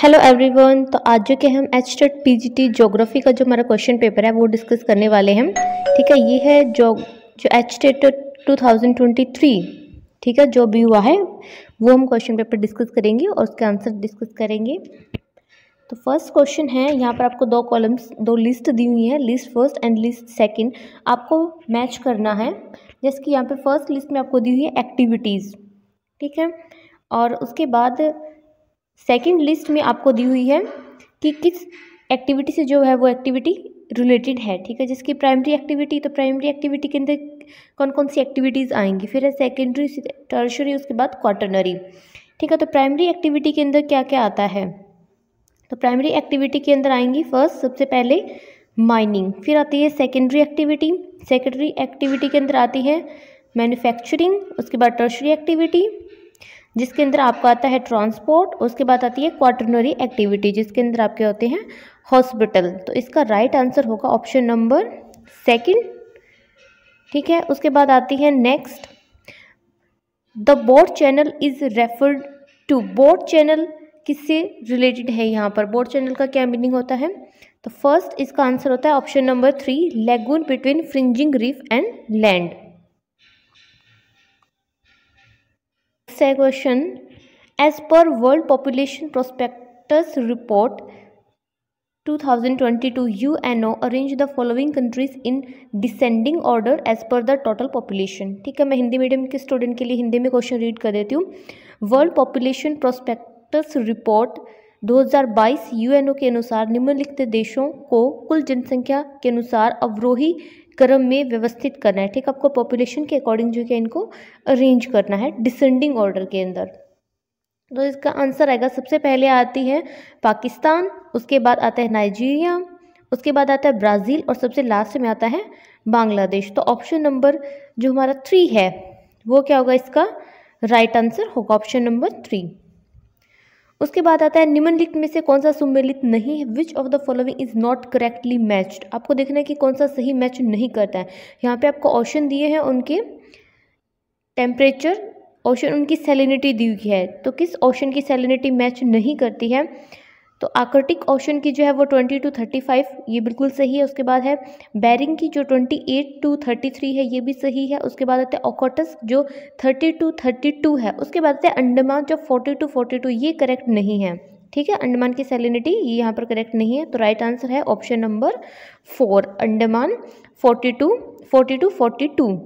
Hello everyone. तो आज जो कि हम एचटेट पीजीटी ज्योग्राफी का जो हमारा क्वेश्चन पेपर है वो डिस्कस करने वाले हैं। ठीक है, ये है जो एचटेट 2023 ठीक है जो भी हुआ है वो हम क्वेश्चन पेपर डिस्कस करेंगे और उसके आंसर डिस्कस करेंगे। तो फर्स्ट क्वेश्चन है, यहाँ पर आपको दो कॉलम्स दो लिस्ट दी हुई है, list first and list second. आपको मैच करना है। जैसे कि यहाँ पे फर्स्ट लिस्ट में आपको दी हुई है एक्टिविटीज़, ठीक है, और उसके बाद सेकंड लिस्ट में आपको दी हुई है कि किस एक्टिविटी से जो है वो एक्टिविटी रिलेटेड है। ठीक है, जिसकी प्राइमरी एक्टिविटी, तो प्राइमरी एक्टिविटी के अंदर कौन कौन सी एक्टिविटीज़ आएंगी, फिर है सेकेंडरी, टर्शरी, उसके बाद क्वार्टरनरी। ठीक है, तो प्राइमरी एक्टिविटी के अंदर क्या क्या आता है? तो प्राइमरी एक्टिविटी के अंदर आएंगी फर्स्ट सबसे पहले माइनिंग, फिर आती है सेकेंडरी एक्टिविटी, सेकेंडरी एक्टिविटी के अंदर आती है मैन्युफैक्चरिंग, उसके बाद टर्शरी एक्टिविटी जिसके अंदर आपका आता है ट्रांसपोर्ट, उसके बाद आती है क्वार्टरनरी एक्टिविटी जिसके अंदर आपके होते हैं हॉस्पिटल। तो इसका राइट आंसर होगा ऑप्शन नंबर सेकंड। ठीक है, उसके बाद आती है next, the boat channel is referred to. Boat channel किससे रिलेटेड है? यहाँ पर बोट चैनल का क्या मीनिंग होता है? तो फर्स्ट इसका आंसर होता है option number 3, lagoon between fringing reef and land. Question, as per World Population Prospectus Report 2022, UNO arranged the following countries in descending order as per the total population। ठीक है, मैं Hindi medium के student के लिए हिंदी में question read कर देती हूँ। World population prospectus report 2022 UNO के अनुसार निम्नलिखित देशों को कुल जनसंख्या के अनुसार अवरोही क्रम में व्यवस्थित करना है। ठीक, आपको पॉपुलेशन के अकॉर्डिंग जो है इनको अरेंज करना है डिसेंडिंग ऑर्डर के अंदर। तो इसका आंसर आएगा, सबसे पहले आती है पाकिस्तान, उसके बाद आता है नाइजीरिया, उसके बाद आता है ब्राज़ील और सबसे लास्ट में आता है बांग्लादेश। तो ऑप्शन नंबर जो हमारा 3 है वो क्या होगा? इसका राइट आंसर होगा ऑप्शन नंबर 3। उसके बाद आता है निम्नलिखित में से कौन सा सुमेलित नहीं है, which of the following is not correctly matched. आपको देखना है कि कौन सा सही मैच नहीं करता है। यहाँ पे आपको ऑप्शन दिए हैं, उनके टेम्परेचर, ऑप्शन उनकी सैलिनिटी दी हुई है। तो किस ऑप्शन की सैलिनिटी मैच नहीं करती है? तो आर्कटिक ओशन की जो है वो 20 to 35, ये बिल्कुल सही है। उसके बाद है बेरिंग की जो 28 to 33 है, ये भी सही है। उसके बाद आता है ओकोटस जो 30 to 32 है। उसके बाद आता है अंडमान जो 40 to 42, ये करेक्ट नहीं है। ठीक है, अंडमान की सैलिनिटी ये यहाँ पर करेक्ट नहीं है। तो राइट आंसर है option number 4, Andaman 40 to 42।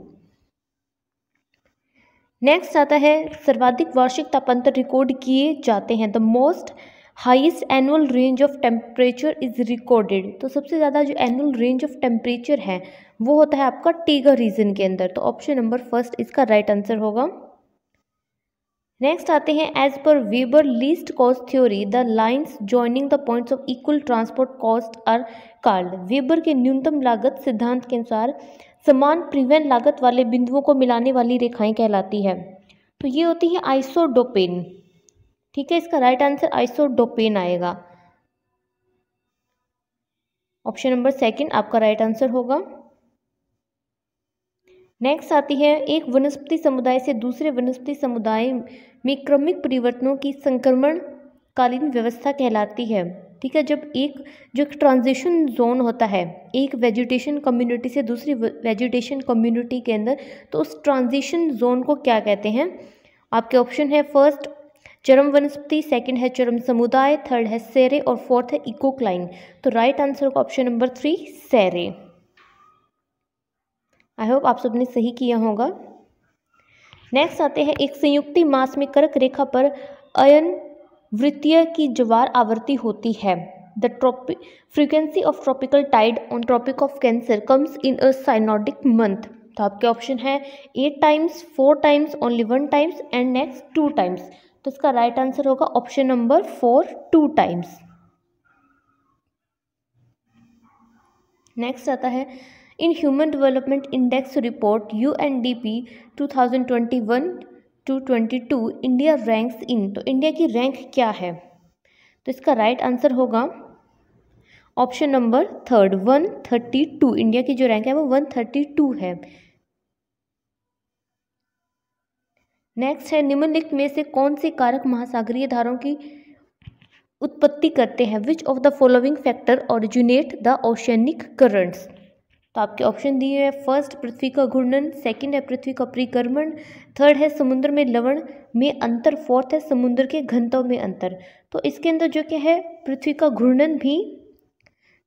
Next आता है सर्वाधिक वार्षिक तापांतर रिकॉर्ड किए जाते हैं। The most highest annual range of temperature is recorded. तो सबसे ज़्यादा जो एनुअल रेंज ऑफ टेम्परेचर है वो होता है आपका टीगा रीजन के अंदर। तो ऑप्शन नंबर फर्स्ट इसका राइट आंसर होगा। नेक्स्ट आते हैं, as per Weber least cost theory the lines joining the points of equal transport cost are called. Weber के न्यूनतम लागत सिद्धांत के अनुसार समान परिवहन लागत वाले बिंदुओं को मिलाने वाली रेखाएं कहलाती है। तो ये होती है आइसोडोपेन। ठीक है, इसका राइट आंसर आइसोडोपेन आएगा। ऑप्शन नंबर सेकंड आपका राइट आंसर होगा। नेक्स्ट आती है, एक वनस्पति समुदाय से दूसरे वनस्पति समुदाय में क्रमिक परिवर्तनों की संक्रमण कालीन व्यवस्था कहलाती है। ठीक है, जब एक जो ट्रांजिशन जोन होता है एक वेजिटेशन कम्युनिटी से दूसरी वेजिटेशन कम्युनिटी के अंदर, तो उस ट्रांजिशन जोन को क्या कहते हैं? आपके ऑप्शन है फर्स्ट चरम वनस्पति, सेकंड है चरम समुदाय, थर्ड है सेरे और फोर्थ है इकोक्लाइन। तो राइट आंसर होगा ऑप्शन नंबर 3, सेरे। आई होप आप सबने सही किया होगा। नेक्स्ट आते हैं, एक संयुक्ति मास में कर्क रेखा पर अयन वृत्तीय की ज्वार आवृत्ति होती है। The frequency of tropical tide on tropic of cancer comes in a synodic month. तो आपके ऑप्शन है 8 times, 4 times, only 1 times and next 2 times. तो इसका राइट आंसर होगा ऑप्शन नंबर 4, 2 टाइम्स। नेक्स्ट आता है, in human development index report UNDP 2021-22 India ranks in. तो India की रैंक क्या है? तो इसका राइट आंसर होगा ऑप्शन नंबर 3, 132। इंडिया की जो रैंक है वो 132 है। नेक्स्ट है, निम्नलिखित में से कौन से कारक महासागरीय धाराओं की उत्पत्ति करते हैं। विच of the following factor originate the oceanic currents. तो आपके ऑप्शन दिए हैं, फर्स्ट पृथ्वी का घूर्णन, सेकंड है पृथ्वी का परिक्रमण, थर्ड है समुद्र में लवण में अंतर, फोर्थ है समुद्र के घनत्व में अंतर। तो इसके अंदर जो क्या है, पृथ्वी का घूर्णन भी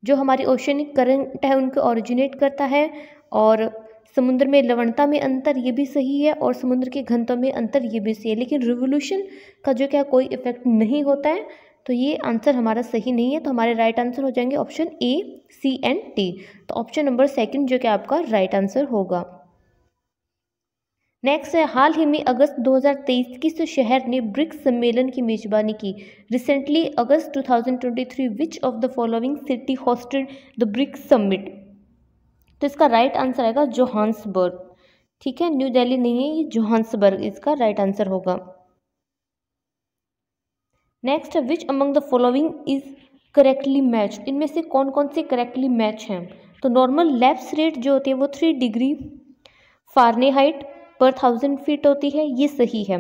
जो हमारी ओशियनिक करंट है उनको ओरिजिनेट करता है, और समुद्र में लवणता में अंतर ये भी सही है, और समुद्र के घनत्व में अंतर ये भी सही है। लेकिन रिवोल्यूशन का जो क्या कोई इफेक्ट नहीं होता है, तो ये आंसर हमारा सही नहीं है। तो हमारे राइट आंसर हो जाएंगे option A, C and D. तो ऑप्शन नंबर सेकंड जो कि आपका राइट आंसर होगा। नेक्स्ट है, हाल ही में अगस्त 2023 किस शहर ने ब्रिक्स सम्मेलन की मेजबानी की। Recently August 2023 which of the following city hosted the BRICS summit. तो इसका राइट आंसर आएगा जोहान्सबर्ग। ठीक है, न्यू दिल्ली नहीं है, ये जोहान्सबर्ग इसका राइट आंसर होगा। नेक्स्ट है, which among the following is correctly match. इनमें से कौन कौन से करेक्टली मैच हैं। तो नॉर्मल लैप्स रेट जो होती है वो 3 डिग्री फ़ारेनहाइट पर 1000 फीट होती है, ये सही है।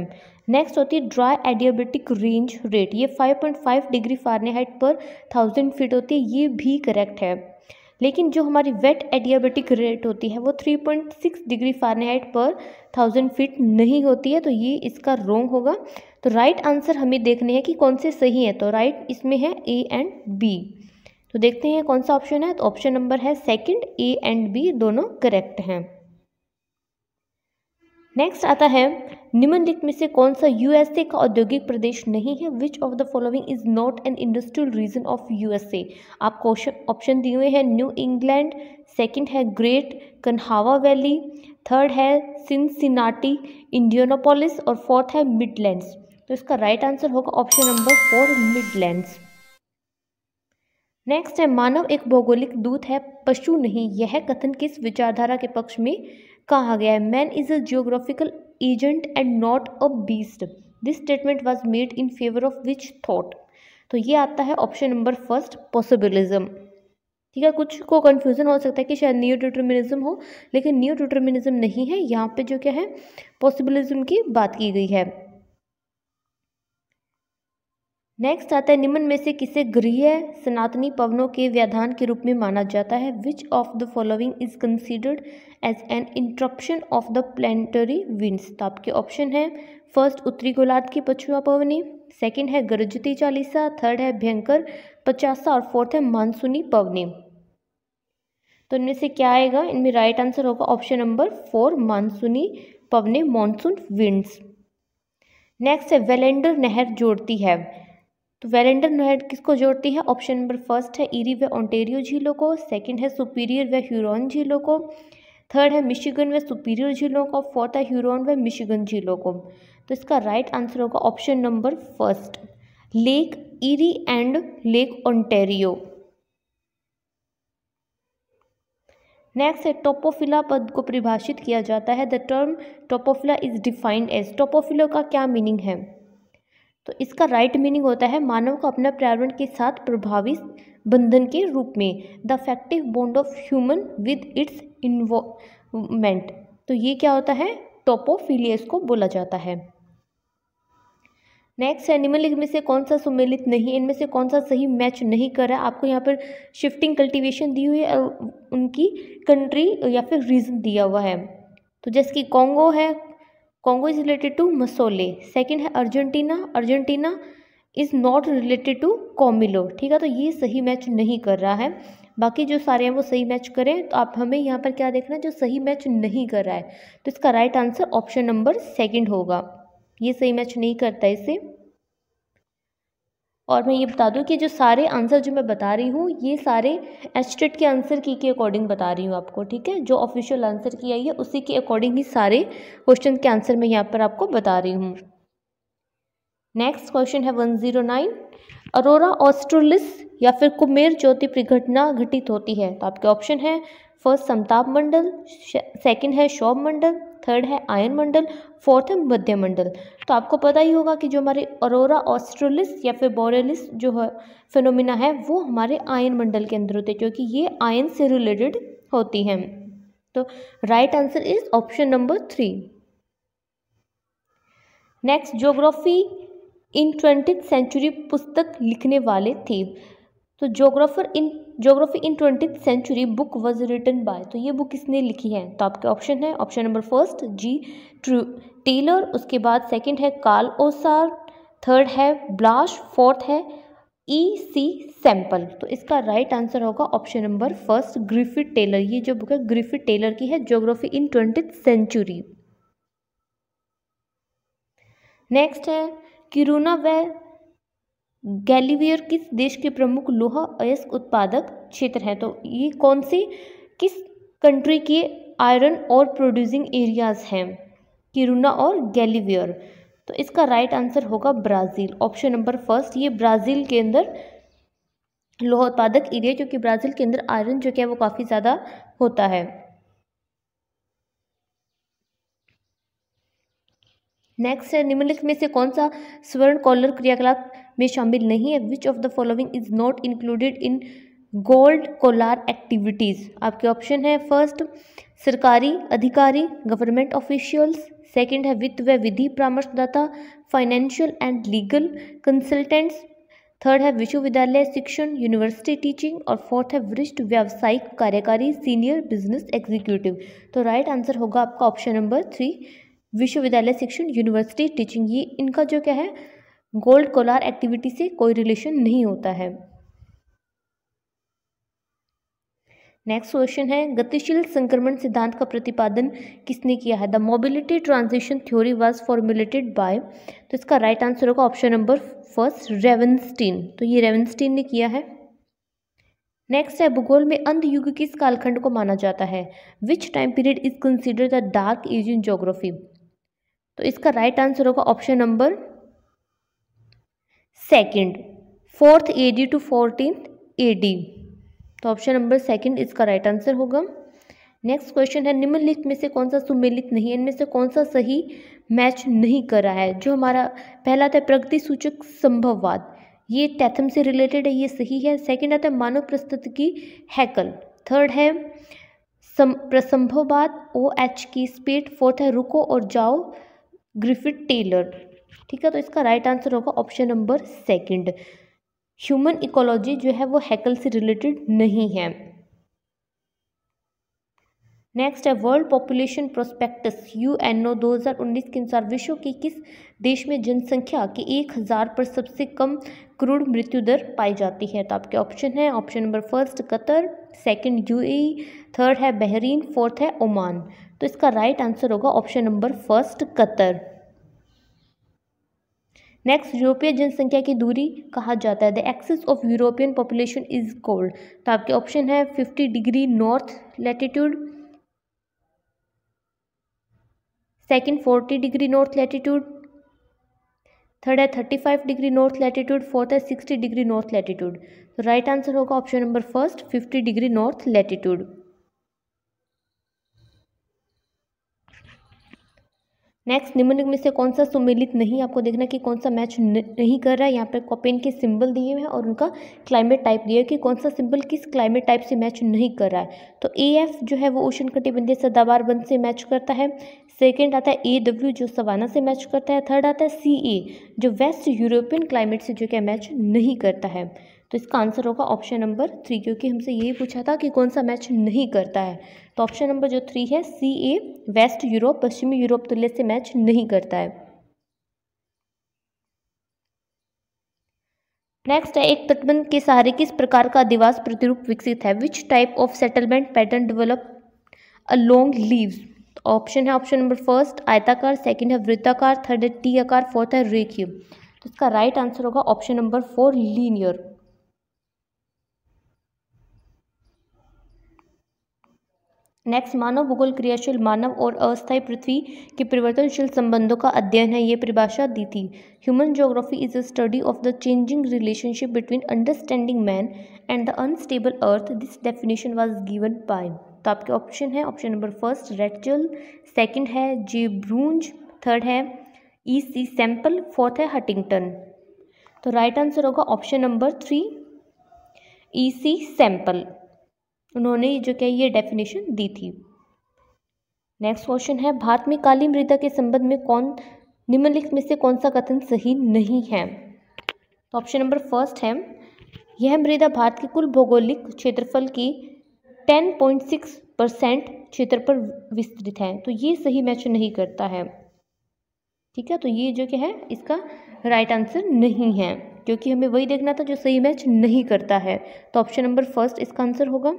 नेक्स्ट होती है ड्राई एडियाबेटिक रेंज रेट, ये 5.5 डिग्री फ़ारेनहाइट पर 1000 फीट होती है, ये भी करेक्ट है। लेकिन जो हमारी वेट एडियाबेटिक रेट होती है वो 3.6 डिग्री फ़ारेनहाइट पर 1000 फीट नहीं होती है, तो ये इसका रॉन्ग होगा। तो राइट आंसर हमें देखने हैं कि कौन से सही है। तो राइट इसमें है ए एंड बी। तो देखते हैं कौन सा ऑप्शन है। तो ऑप्शन नंबर है सेकंड, ए एंड बी दोनों करेक्ट हैं। नेक्स्ट आता है, निम्नलिखित में से कौन सा यूएसए का औद्योगिक प्रदेश नहीं है। Which of the following is not an industrial region of USA. आपको ऑप्शन दिए हुए हैं, न्यू इंग्लैंड, सेकंड है ग्रेट कन्हावा वैली, थर्ड है सिनसिनाटी इंडियानापोलिस, और फोर्थ है मिडलैंड्स। तो इसका राइट आंसर होगा ऑप्शन नंबर 4, मिडलैंड्स। नेक्स्ट है, मानव एक भौगोलिक दूत है, पशु नहीं। यह कथन किस विचारधारा के पक्ष में कहा गया है। Man is a geographical agent and not a beast. This statement was made in favour of which thought. तो ये आता है ऑप्शन नंबर फर्स्ट, पॉसिबिलिज्म। ठीक है, कुछ को कन्फ्यूजन हो सकता है कि शायद न्यू डिटर्मिनिज्म हो, लेकिन न्यू डिटर्मिनिज्म नहीं है, यहाँ पे जो क्या है पॉसिबिलिज्म की बात की गई है। नेक्स्ट आता है, निम्न में से किसे गृह सनातनी पवनों के व्याधान के रूप में माना जाता है। Which of the following is considered as an interruption of the planetary winds. तो आपके ऑप्शन है, फर्स्ट उत्तरी गोलार्ध की पछुआ पवनी, सेकंड है गरजती चालीसा, थर्ड है भयंकर 50, और फोर्थ है मानसूनी पवनी। तो इनमें से क्या आएगा, इनमें राइट आंसर होगा ऑप्शन नंबर 4, मानसूनी पवने, मानसून विंड्स। नेक्स्ट है, वेलेंडर नहर जोड़ती है। तो वेलेंडर नहर किसको जोड़ती है। ऑप्शन नंबर फर्स्ट है ईरी व ओंटारियो झीलों को, सेकंड है सुपीरियर व ह्यूरॉन झीलों को, थर्ड है मिशिगन व सुपीरियर झीलों को, फोर्थ है ह्यूरॉन व मिशिगन झीलों को। तो इसका राइट आंसर होगा option number first, lake Erie and lake Ontario. Next है, टोपोफिला पद को परिभाषित किया जाता है। The term topophilia is defined as. Topophilia का क्या मीनिंग है। तो इसका राइट मीनिंग होता है मानव को अपना पर्यावरण के साथ प्रभावित बंधन के रूप में, the affective bond of human with its involvement. तो ये क्या होता है, टोपोफिलिया इसको बोला जाता है। नेक्स्ट है, निम्नलिखित में से कौन सा सुमेलित नहीं, इनमें से कौन सा सही मैच नहीं कर रहा है। आपको यहाँ पर शिफ्टिंग कल्टीवेशन दी हुई है और उनकी कंट्री या फिर रीजन दिया हुआ है। तो जैसे कि कॉन्गो है, Congo is related to Masole. Second है Argentina, Argentina is not related to Comilo. ठीक है, तो ये सही मैच नहीं कर रहा है। बाकी जो सारे हैं वो सही मैच करें। तो आप हमें यहाँ पर क्या देखना है, जो सही मैच नहीं कर रहा है। तो इसका right answer option number second होगा, ये सही मैच नहीं करता इसे। और मैं ये बता दूं कि जो सारे आंसर जो मैं बता रही हूँ ये सारे एचटेट के आंसर की के अकॉर्डिंग बता रही हूँ आपको। ठीक है, जो ऑफिशियल आंसर की आई है उसी के अकॉर्डिंग ही सारे क्वेश्चन के आंसर मैं यहाँ पर आपको बता रही हूँ। नेक्स्ट क्वेश्चन है 109, अरोरा ऑस्ट्रेलिस या फिर कुमेर ज्योति परिघटना घटित होती है। तो आपके ऑप्शन है, फर्स्ट समताप मंडल, सेकंड है शोभ मंडल, थर्ड है आयन मंडल, फोर्थ है मध्य मंडल। तो आपको पता ही होगा कि जो हमारे अरोरा ऑस्ट्रेलिस या फिर बोरेलिस जो है फिनोमिना है वो हमारे आयन मंडल के अंदर होते हैं, क्योंकि ये आयन से रिलेटेड होती हैं। तो right answer is option number 3। Next, geography in 20th century पुस्तक लिखने वाले थे। तो geography in 20th century book was written by, तो ये बुक किसने लिखी है? तो आपके ऑप्शन है, option number first G Taylor, उसके बाद सेकंड है कार्ल ओसार, थर्ड है ब्लाश, फोर्थ है E.C. सैम्पल। तो इसका राइट आंसर होगा option number first Griffith Taylor. ये जो बुक है ग्रिफिथ टेलर की है, geography in 20th century. Next है किरूना व गैलीवियर किस देश के प्रमुख लौह अयस्क उत्पादक क्षेत्र हैं? तो ये कौन सी किस कंट्री के आयरन और प्रोड्यूसिंग एरियाज हैं? किरूना और गैलीवियर। तो इसका राइट आंसर होगा ब्राज़ील, ऑप्शन नंबर फर्स्ट। ये ब्राज़ील के अंदर लौह उत्पादक एरिया, क्योंकि ब्राज़ील के अंदर आयरन जो क्या है वो काफ़ी ज़्यादा होता है। नेक्स्ट है निम्नलिखित में से कौन सा स्वर्ण कॉलर क्रियाकलाप में शामिल नहीं है? Which of the following is not included in gold Kolar activities? आपके ऑप्शन है, फर्स्ट सरकारी अधिकारी, गवर्नमेंट ऑफिशियल्स, सेकंड है वित्त व विधि परामर्शदाता, financial and legal consultants, third है विश्वविद्यालय शिक्षण यूनिवर्सिटी टीचिंग, और फोर्थ है वरिष्ठ व्यावसायिक कार्यकारी सीनियर बिजनेस एग्जीक्यूटिव। तो राइट आंसर होगा आपका ऑप्शन नंबर 3 विश्वविद्यालय शिक्षण यूनिवर्सिटी टीचिंग। ये इनका जो क्या है गोल्ड कोलार एक्टिविटी से कोई रिलेशन नहीं होता है। नेक्स्ट क्वेश्चन है गतिशील संक्रमण सिद्धांत का प्रतिपादन किसने किया है? The mobility transition theory was formulated bye. तो इसका राइट आंसर होगा ऑप्शन नंबर फर्स्ट रेवेनस्टीन। तो ये रेवेनस्टीन ने किया है। नेक्स्ट है भूगोल में अंध युग किस कालखंड को माना जाता है? Which time period is considered the dark age in geography? तो इसका राइट आंसर होगा option number second 4th AD to 14th AD। तो ऑप्शन नंबर सेकंड इसका राइट आंसर होगा। नेक्स्ट क्वेश्चन है निम्नलिखित में से कौन सा सुमेलित नहीं है? इनमें से कौन सा सही मैच नहीं कर रहा है? जो हमारा पहला था प्रगति सूचक संभववाद, ये टैथम से रिलेटेड है, ये सही है। सेकंड आता है मानव प्रस्तुति की हैकल, थर्ड है प्रसंभववाद OH की स्पेट, फोर्थ है रुको और जाओ ग्रिफिथ टेलर। ठीक है, तो इसका राइट आंसर होगा option number second human ecology जो है वो हैकल से रिलेटेड नहीं है। नेक्स्ट है वर्ल्ड पॉपुलेशन प्रोस्पेक्टस UNO 2019 के अनुसार विश्व के किस देश में जनसंख्या के 1000 पर सबसे कम करोड़ मृत्यु दर पाई जाती है? तो आपके ऑप्शन है, option number first Qatar, second UAE, third है बहरीन, फोर्थ है ओमान। तो इसका राइट आंसर होगा option number first Qatar. Next यूरोपीय जनसंख्या की दूरी कहा जाता है? The axis of European population is called. तो आपके ऑप्शन है 50 degree north latitude, second 40 degree north latitude, third है 35 डिग्री नॉर्थ लैटिट्यूड, फोर्थ है 60 डिग्री नॉर्थ लैटिट्यूड। तो राइट आंसर होगा option number first 50 degree north latitude. Next निम्नलिखित में से कौन सा सुमेलित नहीं? आपको देखना कि कौन सा मैच नहीं कर रहा है। यहाँ पे कोपेन के सिंबल दिए हुए हैं और उनका क्लाइमेट टाइप दिया है कि कौन सा सिंबल किस क्लाइमेट टाइप से मैच नहीं कर रहा है। तो AF जो है वो उष्णकटिबंधीय सदाबहार वन से मैच करता है, सेकंड आता है AW जो सवाना से मैच करता है, थर्ड आता है CA जो वेस्ट यूरोपियन क्लाइमेट से जो क्या मैच नहीं करता है। तो इसका आंसर होगा ऑप्शन नंबर 3, क्योंकि हमसे यही पूछा था कि कौन सा मैच नहीं करता है। तो ऑप्शन नंबर जो 3 है CA वेस्ट यूरोप पश्चिमी यूरोप तुल्य से मैच नहीं करता है। नेक्स्ट है एक तटबंध के सहारे किस प्रकार का अधिवास प्रतिरूप विकसित है? Which type of settlement pattern develop along leaves? Option है, ऑप्शन नंबर फर्स्ट आयताकार, सेकंड है वृत्ताकार, थर्ड है T आकार, फोर्थ है रेखीय। तो इसका राइट आंसर होगा ऑप्शन नंबर 4 लीनियर। नेक्स्ट मानव भूगोल क्रियाशील मानव और अस्थायी पृथ्वी के परिवर्तनशील संबंधों का अध्ययन है, ये परिभाषा दी थी। Human geography is a study of the changing relationship between understanding man and the unstable earth. This definition was given by. तो आपके ऑप्शन है, ऑप्शन नंबर फर्स्ट रेटचल, सेकंड है J ब्रूंज, थर्ड है E.C. सैम्पल, फोर्थ है Huntington. तो right answer होगा option number 3 E.C. Sample, उन्होंने जो क्या ये डेफिनेशन दी थी। नेक्स्ट क्वेश्चन है भारत में काली मृदा के संबंध में कौन निम्नलिखित में से कौन सा कथन सही नहीं है? तो ऑप्शन नंबर फर्स्ट है, यह मृदा भारत के कुल भौगोलिक क्षेत्रफल की 10.6% क्षेत्र पर विस्तृत है। तो ये सही मैच नहीं करता है। ठीक है, तो ये जो क्या है इसका राइट आंसर नहीं है, क्योंकि हमें वही देखना था जो सही मैच नहीं करता है। तो ऑप्शन नंबर फर्स्ट इसका आंसर होगा।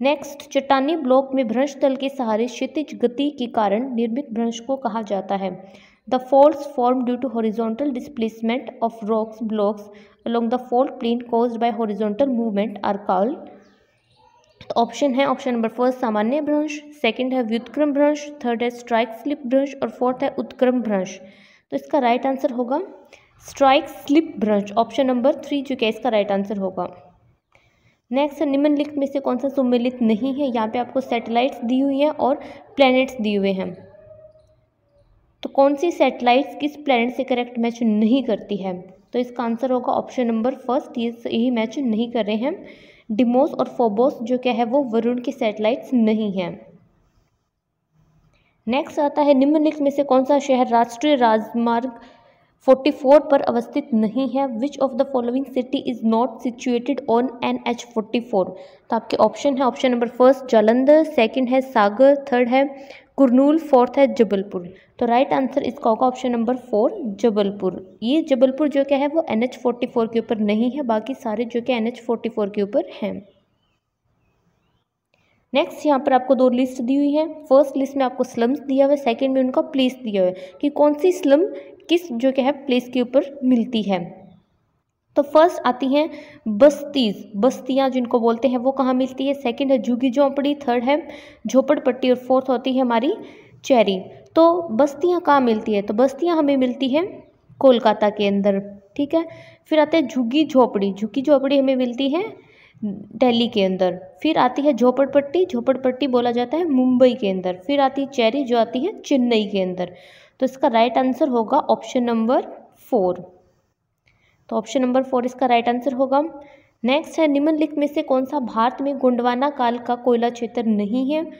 नेक्स्ट, चट्टानी ब्लॉक में भ्रंश तल के सहारे क्षैतिज गति के कारण निर्मित भ्रंश को कहा जाता है। The faults form due to horizontal displacement of rocks blocks along the fault plane caused by horizontal movement are called. तो ऑप्शन है ऑप्शन नंबर फर्स्ट सामान्य भ्रंश, सेकंड है व्युत्क्रम भ्रंश, थर्ड है स्ट्राइक स्लिप भ्रंश और फोर्थ है उत्क्रम भ्रंश। तो इसका राइट आंसर होगा स्ट्राइक स्लिप भ्रंश, ऑप्शन नंबर 3 जो कि इसका राइट आंसर होगा। नेक्स्ट, निम्नलिखित में से कौन सा सुमेलित नहीं है? यहाँ पे आपको सैटेलाइट्स दी हुई हैं और प्लैनेट्स दिए हुए हैं। तो कौन सी सैटेलाइट्स किस प्लैनेट से करेक्ट मैच नहीं करती है? तो इसका आंसर होगा ऑप्शन नंबर फर्स्ट, ये सही मैच नहीं कर रहे हैं। डिमोस और फोबोस जो क्या है वो वरुण की सैटेलाइट्स नहीं है। नेक्स्ट आता है, निम्नलिखित में से कौन सा शहर राष्ट्रीय राजमार्ग 44 पर अवस्थित नहीं है? Which of the following city is not situated on NH44? तो आपके ऑप्शन है option number first Jalandhar, second है सागर, थर्ड है कुरनूल, फोर्थ है जबलपुर। तो राइट आंसर इसका होगा ऑप्शन नंबर 4 जबलपुर। ये जबलपुर जो क्या है वो NH44 के ऊपर नहीं है, बाकी सारे जो कि NH44 के ऊपर हैं। नेक्स्ट, यहाँ पर आपको 2 लिस्ट दी हुई है। फर्स्ट लिस्ट में आपको स्लम्स दिया हुआ है, सेकंड में उनका प्लेस दिया हुआ है कि कौन सी स्लम किस जो क्या है प्लेस के ऊपर मिलती है। तो फर्स्ट आती हैं बस्तीज, बस्तियाँ जिनको बोलते हैं वो कहाँ मिलती है। सेकंड है झुग्गी झोंपड़ी, थर्ड है झोपड़पट्टी और फोर्थ होती है हमारी चेरी। तो बस्तियाँ कहाँ मिलती है? तो बस्तियाँ हमें मिलती हैं कोलकाता के अंदर। ठीक है, फिर आते हैं झुग्गी झोंपड़ी, झुग्गी झोंपड़ी हमें मिलती है दिल्ली के अंदर। फिर आती है झोपड़पट्टी, झोपड़पट्टी बोला जाता है मुंबई के अंदर। फिर आती है चेरी जो आती है चेन्नई के अंदर। तो इसका राइट आंसर होगा ऑप्शन नंबर 4। तो ऑप्शन नंबर 4 इसका राइट आंसर होगा। नेक्स्ट है, निम्नलिखित में से कौन सा भारत में गोंडवाना काल का कोयला क्षेत्र नहीं है?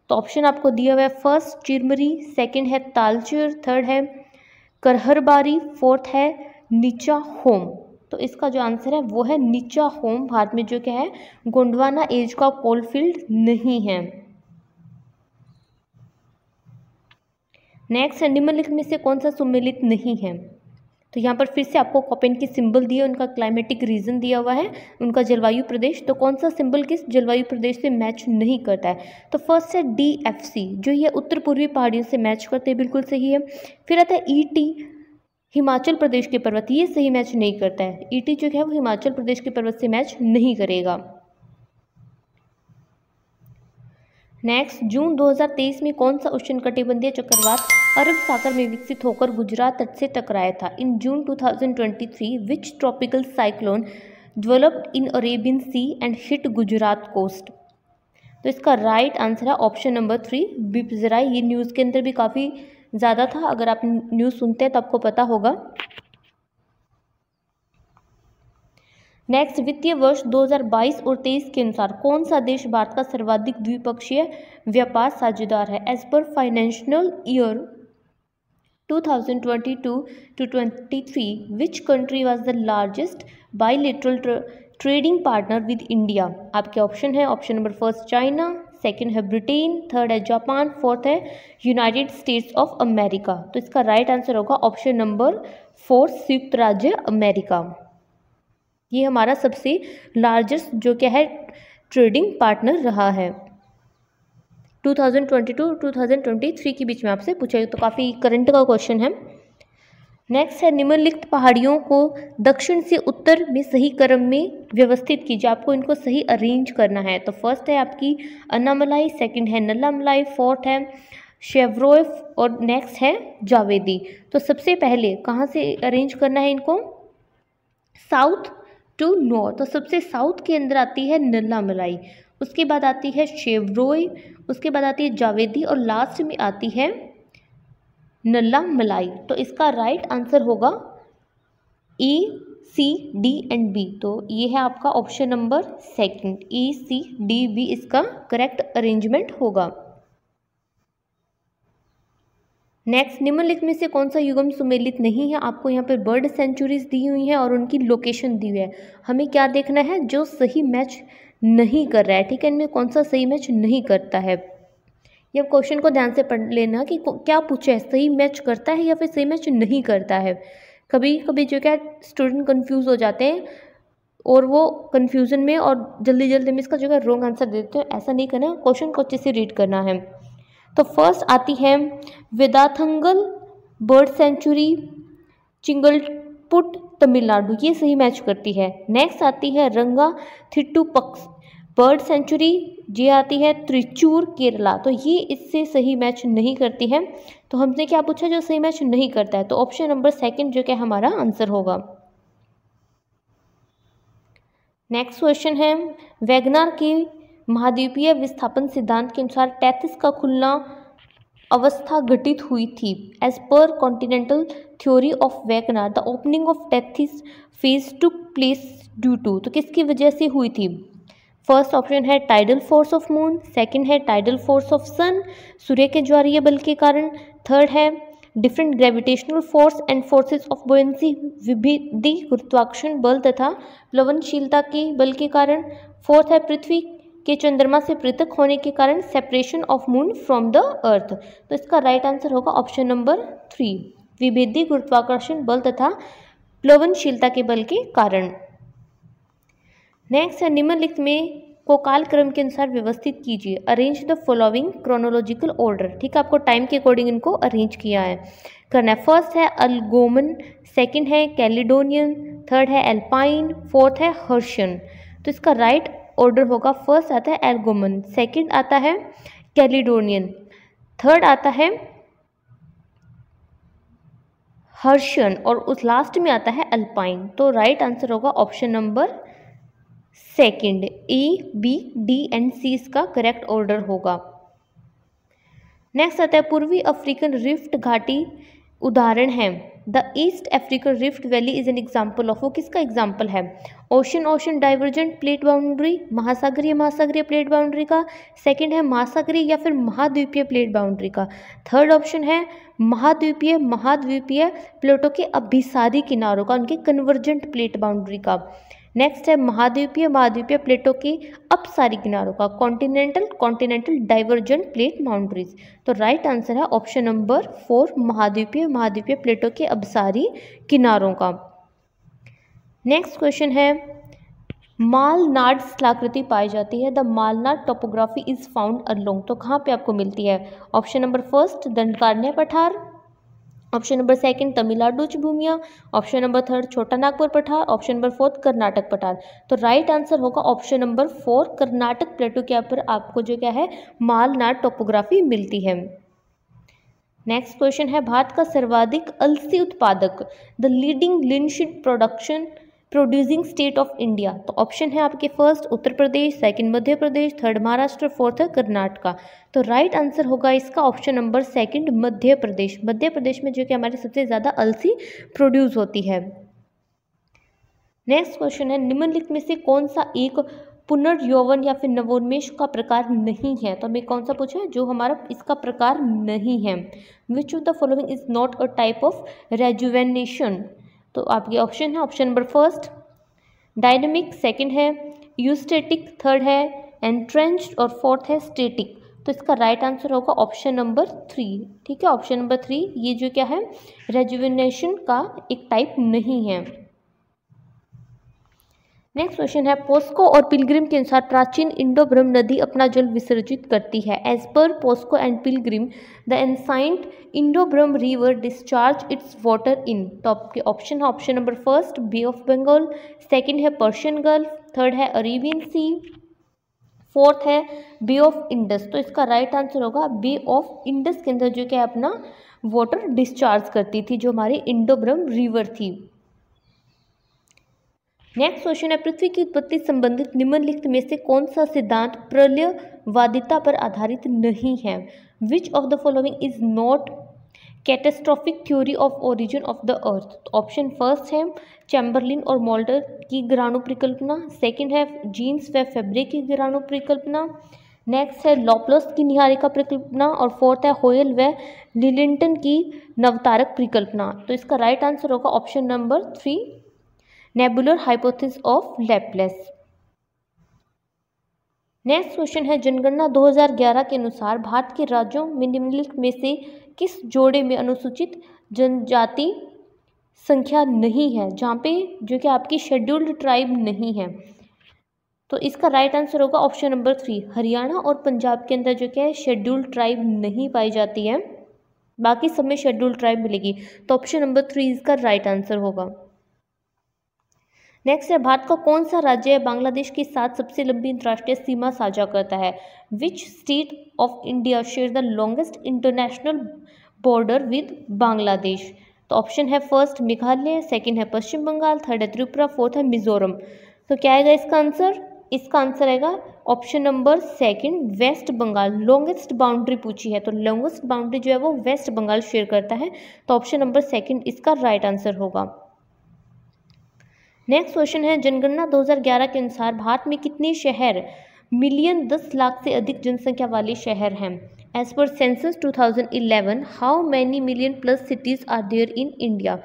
तो ऑप्शन आपको दिया हुआ है फर्स्ट चिरमरी, सेकंड है तालचेर, थर्ड है करहरबारी, फोर्थ है नीचा होम। तो इसका जो आंसर है वो है नीचा होम। भारत में जो क्या है गोंडवाना एज का कोलफील्ड नहीं है। नेक्स्ट है, निम्नलिखित में से कौन सा सुमेलित नहीं है? तो यहाँ पर फिर से आपको कोपेन की सिंबल दिया, उनका क्लाइमेटिक रीजन दिया हुआ है, उनका जलवायु प्रदेश। तो कौन सा सिंबल किस जलवायु प्रदेश से मैच नहीं करता है? तो फर्स्ट है DFC जो ये उत्तर पूर्वी पहाड़ियों से मैच करते हैं, बिल्कुल सही है। फिर आता है ET हिमाचल प्रदेश के पर्वत, ये सही मैच नहीं करता है। ET जो है वो हिमाचल प्रदेश के पर्वत से मैच नहीं करेगा। नेक्स्ट, जून 2023 में कौन सा उष्णकटिबंधीय चक्रवात अरब सागर में विकसित होकर गुजरात तट से टकराया था? In June 2023 which tropical cyclone developed in Arabian sea and hit Gujarat coast? तो इसका राइट आंसर है ऑप्शन नंबर 3 बिपजराई। ये न्यूज़ के अंदर भी काफ़ी ज़्यादा था, अगर आप न्यूज़ सुनते हैं तो आपको पता होगा। नेक्स्ट, वित्तीय वर्ष 2022 और 23 के अनुसार कौन सा देश भारत का सर्वाधिक द्विपक्षीय व्यापार साझेदार है? As per financial year 2022-23 which country was the largest bilateral trading partner with India? आपके ऑप्शन है option number first China, second है ब्रिटेन, थर्ड है जापान, फोर्थ है यूनाइटेड स्टेट्स ऑफ अमेरिका। तो इसका राइट आंसर होगा ऑप्शन नंबर 4 संयुक्त राज्य अमेरिका। ये हमारा सबसे लार्जेस्ट जो क्या है ट्रेडिंग पार्टनर रहा है। 2022-2023 के बीच में आपसे पूछा गया, तो काफ़ी करंट का क्वेश्चन है। नेक्स्ट है, निम्नलिखित पहाड़ियों को दक्षिण से उत्तर में सही क्रम में व्यवस्थित कीजिए। आपको इनको सही अरेंज करना है। तो फर्स्ट है आपकी अन्नामलाई, सेकंड है नल्लामलाई, फोर्थ है शेवरोय और नेक्स्ट है जावेदी। तो सबसे पहले कहाँ से अरेंज करना है इनको? South to north. तो सबसे साउथ के अंदर आती है नल्लामलाई, उसके बाद आती है शेवरोय, उसके बाद आती है जावेदी और लास्ट में आती है नल्लामलाई। तो इसका राइट आंसर होगा E, C, D and B। तो ये है आपका option number second, E, C, D, B इसका करेक्ट अरेंजमेंट होगा। नेक्स्ट, निम्नलिखित में से कौन सा युग्म सुमेलित नहीं है? आपको यहाँ पर बर्ड सेंचुरीज दी हुई हैं और उनकी लोकेशन दी हुई है। हमें क्या देखना है? जो सही मैच नहीं कर रहा है, ठीक है, इनमें कौन सा सही मैच नहीं करता है। ये क्वेश्चन को ध्यान से पढ़ लेना कि क्या पूछा है, सही मैच करता है या फिर सही मैच नहीं करता है। कभी कभी जो क्या स्टूडेंट कंफ्यूज हो जाते हैं और वो कंफ्यूजन में और जल्दी जल्दी में इसका जो है रॉन्ग आंसर देते हैं। ऐसा नहीं करना, क्वेश्चन को अच्छे से रीड करना है। तो फर्स्ट आती है वेदाथंगल बर्ड सेंचुरी, चिंगलपुट तमिलनाडु, ये सही मैच करती है। नेक्स्ट आती है रंगा थिट्टू पक्स बर्ड सेंचुरी, ये आती है त्रिचूर केरला, तो ये इससे सही मैच नहीं करती है। तो हमने क्या पूछा? जो सही मैच नहीं करता है, तो ऑप्शन नंबर सेकंड जो क्या हमारा आंसर होगा। नेक्स्ट क्वेश्चन है, वैगनार के महाद्वीपीय विस्थापन सिद्धांत के अनुसार टेथिस का खुलना अवस्था घटित हुई थी। As per continental theory of Wegener the opening of Tethys phase took place due to, तो किसकी वजह से हुई थी? फर्स्ट ऑप्शन है tidal force of moon, second है टाइडल फोर्स ऑफ सन, सूर्य के ज्वारीय बल के कारण, थर्ड है different gravitational force and forces of buoyancy, विभिन्न गुरुत्वाकर्षण बल तथा प्लवनशीलता के बल के कारण, फोर्थ है पृथ्वी के चंद्रमा से पृथक होने के कारण, separation of moon from the earth. तो इसका राइट आंसर होगा ऑप्शन नंबर 3, विभेदी गुरुत्वाकर्षण बल तथा प्लवनशीलता के बल के कारण। नेक्स्ट है, निम्नलिखित में को कालक्रम के अनुसार व्यवस्थित कीजिए। Arrange the following chronological order, ठीक है, आपको टाइम के अकॉर्डिंग इनको अरेंज किया है करना है। फर्स्ट है अल्गोमन, सेकंड है कैलिडोनियन, थर्ड है एल्पाइन, फोर्थ है हर्शियन। तो इसका राइट ऑर्डर होगा, फर्स्ट आता है एल्गोमन, सेकंड आता है कैलिडोनियन, थर्ड आता है हर्शियन और उस लास्ट में आता है अल्पाइन। तो राइट आंसर होगा option number second, A B D and C इसका करेक्ट ऑर्डर होगा। नेक्स्ट आता है पूर्वी अफ्रीकन रिफ्ट घाटी उदाहरण है। The East African rift valley is an example of, वो किसका एग्जाम्पल है? Ocean ocean divergent plate boundary, महासागरीय महासागरीय प्लेट बाउंड्री का, सेकंड है महासागरीय या फिर महाद्वीपीय प्लेट बाउंड्री का, थर्ड ऑप्शन है महाद्वीपीय महाद्वीपीय प्लेटों के अभिसारी किनारों का, उनके कन्वर्जेंट प्लेट बाउंड्री का। नेक्स्ट है महाद्वीपीय महाद्वीपीय प्लेटों के अपसारी किनारों का, continental continental divergent plate boundaries. तो राइट आंसर है ऑप्शन नंबर 4, महाद्वीपीय महाद्वीपीय प्लेटों के अपसारी किनारों का। नेक्स्ट क्वेश्चन है, मालनाड स्थलाकृति पाई जाती है। The Malnad topography is found along, तो कहाँ पे आपको मिलती है? ऑप्शन नंबर फर्स्ट दंडकारण्य पठार, ऑप्शन नंबर सेकंड तमिलनाडु उच्च भूमियाँ, ऑप्शन नंबर थर्ड छोटा नागपुर पठार, ऑप्शन नंबर फोर्थ कर्नाटक पठार। तो राइट आंसर होगा ऑप्शन नंबर 4, कर्नाटक प्लेटो के ऊपर आपको जो क्या है मालनाड टोपोग्राफी मिलती है। नेक्स्ट क्वेश्चन है, भारत का सर्वाधिक अलसी उत्पादक, the leading linseed producing state of India. तो ऑप्शन है आपके first Uttar Pradesh, second Madhya Pradesh, third Maharashtra, fourth है कर्नाटका। तो राइट आंसर होगा इसका option number second, Madhya Pradesh. Madhya Pradesh में जो कि हमारी सबसे ज़्यादा अलसी प्रोड्यूस होती है। नेक्स्ट क्वेश्चन है, निम्नलिखित में से कौन सा एक पुनर्यौवन या फिर नवोन्मेष का प्रकार नहीं है? तो हमें कौन सा पूछा है जो हमारा इसका प्रकार नहीं है? Which of the following is not a type of rejuvenation? तो आपके ऑप्शन है option number first dynamic, second है यूस्टेटिक, थर्ड है एंट्रेंच्ड और फोर्थ है स्टेटिक। तो इसका राइट आंसर होगा ऑप्शन नंबर 3, ठीक है, ऑप्शन नंबर 3 ये जो क्या है रेजुवेनेशन का एक टाइप नहीं है। नेक्स्ट क्वेश्चन है, पोस्को और पिलग्रिम के अनुसार प्राचीन इंडो ब्रह्म नदी अपना जल विसर्जित करती है। As per Pascoe and pilgrim the ancient Indo Brahm river discharge its water in. तो आपके ऑप्शन है option number first bay of Bengal, second है पर्शियन गल्फ, थर्ड है अरेबियन सी, फोर्थ है बे ऑफ इंडस। तो इसका राइट आंसर होगा बे of Indus के अंदर जो क्या अपना वाटर डिस्चार्ज करती थी, जो हमारी इंडो ब्रह्म रिवर थी। नेक्स्ट क्वेश्चन है, पृथ्वी की उत्पत्ति संबंधित निम्नलिखित में से कौन सा सिद्धांत प्रलयवादिता पर आधारित नहीं है? Which of the following is not catastrophic theory of origin of the earth? Option first है चैम्बरलिन और मोल्डर की ग्रहाणु परिकल्पना, सेकंड है जीन्स व फेब्रे की ग्रहाणु परिकल्पना, नेक्स्ट है लॉपलस की निहारिका परिकल्पना और फोर्थ है होयल व लिलिंटन की नवतारक परिकल्पना। तो इसका राइट आंसर होगा option number 3, nebular hypothesis of Laplace. Next question है जनगणना 2011 के अनुसार भारत के राज्यों में निम्नलिखित में से किस जोड़े में अनुसूचित जनजाति संख्या नहीं है, जहाँ पे जो कि आपकी शेड्यूल्ड ट्राइब नहीं है। तो इसका राइट आंसर होगा ऑप्शन नंबर 3, हरियाणा और पंजाब के अंदर जो क्या है शेड्यूल्ड ट्राइब नहीं पाई जाती है, बाकी सब में शेड्यूल्ड ट्राइब मिलेगी। तो ऑप्शन नंबर 3 इसका राइट आंसर होगा। नेक्स्ट है भारत का कौन सा राज्य बांग्लादेश के साथ सबसे लंबी अंतर्राष्ट्रीय सीमा साझा करता है? Which state of India share the longest international border with Bangladesh? तो ऑप्शन है फर्स्ट मेघालय, सेकंड है पश्चिम बंगाल, थर्ड है त्रिपुरा, फोर्थ है मिजोरम। तो क्या आएगा इसका आंसर? इसका आंसर आएगा option number 2 West Bengal. Longest boundary पूछी है तो लॉन्गेस्ट बाउंड्री जो है वो वेस्ट बंगाल शेयर करता है। तो ऑप्शन नंबर 2 इसका राइट आंसर होगा। नेक्स्ट क्वेश्चन है जनगणना 2011 के अनुसार भारत में कितने शहर मिलियन 10 लाख से अधिक जनसंख्या वाले शहर हैं? As per census 2011 how many million plus cities are there in India?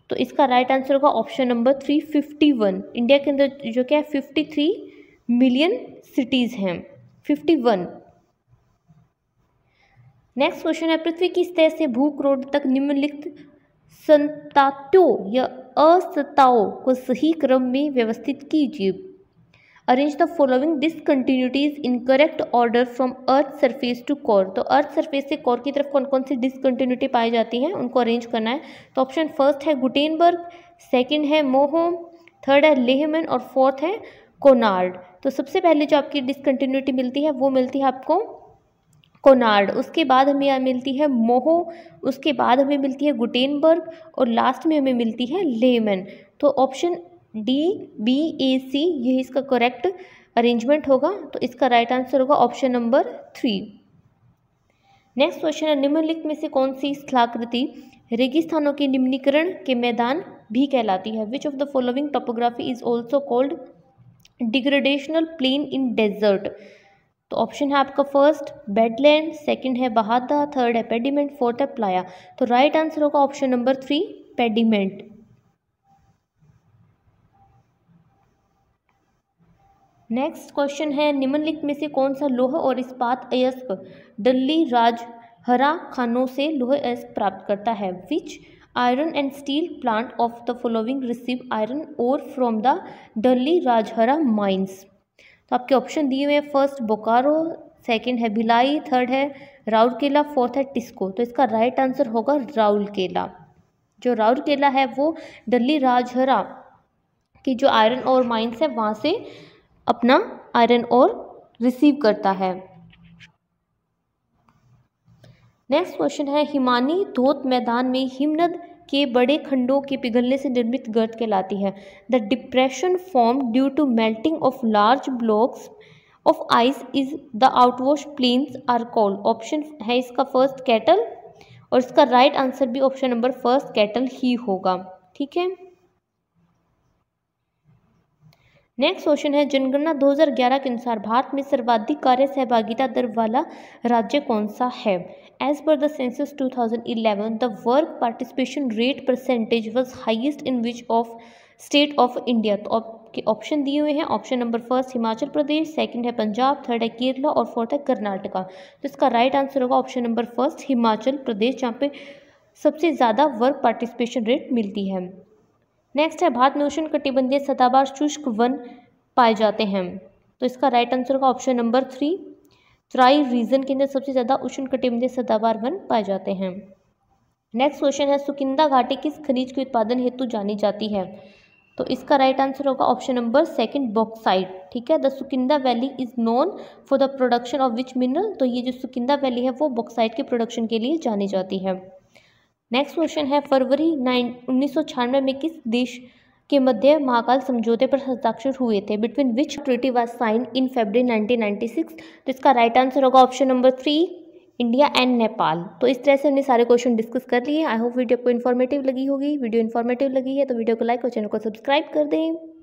तो इसका राइट आंसर होगा ऑप्शन नंबर 3, 51। इंडिया के अंदर जो क्या है 53 मिलियन सिटीज हैं, 51। नेक्स्ट क्वेश्चन है पृथ्वी की सतह से भूक्रोड तक निम्नलिखित संतात्यों या असताओं को सही क्रम में व्यवस्थित कीजिए। Arrange the following discontinuities in correct order from earth surface to core. तो अर्थ सरफेस से कोर की तरफ कौन कौन सी डिसकंटिन्यूटी पाई जाती हैं उनको अरेंज करना है। तो ऑप्शन फर्स्ट है गुटेनबर्ग, सेकंड है मोहो, थर्ड है लेहमैन और फोर्थ है कोनार्ड। तो सबसे पहले जो आपकी डिसकंटिन्यूटी मिलती है वो मिलती है आपको कोनार्ड, उसके बाद हमें मिलती है मोहो, उसके बाद हमें मिलती है गुटेनबर्ग और लास्ट में हमें मिलती है लेहमैन। तो ऑप्शन डी, बी, ए, सी यही इसका करेक्ट अरेंजमेंट होगा। तो इसका राइट आंसर होगा ऑप्शन नंबर 3। नेक्स्ट क्वेश्चन है निम्नलिखित में से कौन सी स्थलाकृति रेगिस्तानों के निम्नीकरण के मैदान भी कहलाती है? Which of the following topography is also called degradational plain in desert? तो ऑप्शन है आपका फर्स्ट बेडलैंड, सेकंड है बहादा, थर्ड है पेडिमेंट, फोर्थ है प्लाया। तो राइट आंसर होगा option number 3 pediment. Next question है निम्नलिखित में से कौन सा लौह और इस्पात अयस्क दिल्ली राजहरा खानों से लौह अयस्क प्राप्त करता है? Which iron and steel plant of the following receive iron ore from the Dalli Rajhara mines? तो आपके ऑप्शन दिए हुए हैं फर्स्ट बोकारो, सेकंड है भिलाई, थर्ड है राउरकेला, फोर्थ है टिस्को। तो इसका राइट आंसर होगा राउरकेला। जो राउरकेला है वो दिल्ली राजहरा की जो आयरन और माइंस है वहाँ से अपना आयरन और रिसीव करता है। नेक्स्ट क्वेश्चन है हिमानी धोत मैदान में हिमनद के बड़े खंडों के पिघलने से निर्मित गर्त कहलाती है? The depression form due to melting of large blocks of ice is the outwash plains are called. Option है इसका फर्स्ट कैटल और इसका राइट आंसर भी ऑप्शन नंबर फर्स्ट कैटल ही होगा। ठीक है। नेक्स्ट क्वेश्चन है जनगणना 2011 के अनुसार भारत में सर्वाधिक कार्य सहभागिता दर वाला राज्य कौन सा है? As per the census 2011 the work participation rate percentage was highest in which of state of India? तो आपके ऑप्शन दिए हुए हैं। Option number first Himachal Pradesh, second है पंजाब, थर्ड है केरला और फोर्थ है कर्नाटका। तो इसका राइट आंसर होगा ऑप्शन नंबर फर्स्ट हिमाचल प्रदेश, जहाँ पे सबसे ज़्यादा वर्क पार्टिसिपेशन रेट मिलती है। नेक्स्ट है भारत में उष्णकटिबंधीय सदाबहार शुष्क वन पाए जाते हैं? तो इसका राइट आंसर होगा ऑप्शन नंबर 3 ट्राई रीजन के अंदर सबसे ज़्यादा उष्णकटिबंधीय सदाबहार वन पाए जाते हैं। नेक्स्ट क्वेश्चन है सुकिंदा घाटी किस खनिज के उत्पादन हेतु जानी जाती है? तो इसका राइट आंसर होगा ऑप्शन नंबर सेकंड बॉक्साइट। ठीक है। The Sukinda valley is known for the production of which mineral? तो ये जो सुकिंदा वैली है वो बॉक्साइट के प्रोडक्शन के लिए जानी जाती है। नेक्स्ट क्वेश्चन है फरवरी 1996 में किस देश के मध्य महाकाल समझौते पर हस्ताक्षर हुए थे? Between which treaty was signed in February 1996? तो इसका राइट आंसर होगा option number 3 India and Nepal. तो इस तरह से हमने सारे क्वेश्चन डिस्कस कर लिए। आई होप वीडियो आपको इन्फॉर्मेटिव लगी होगी। वीडियो इन्फॉर्मेटिव लगी है तो वीडियो को लाइक और चैनल को सब्सक्राइब कर दें।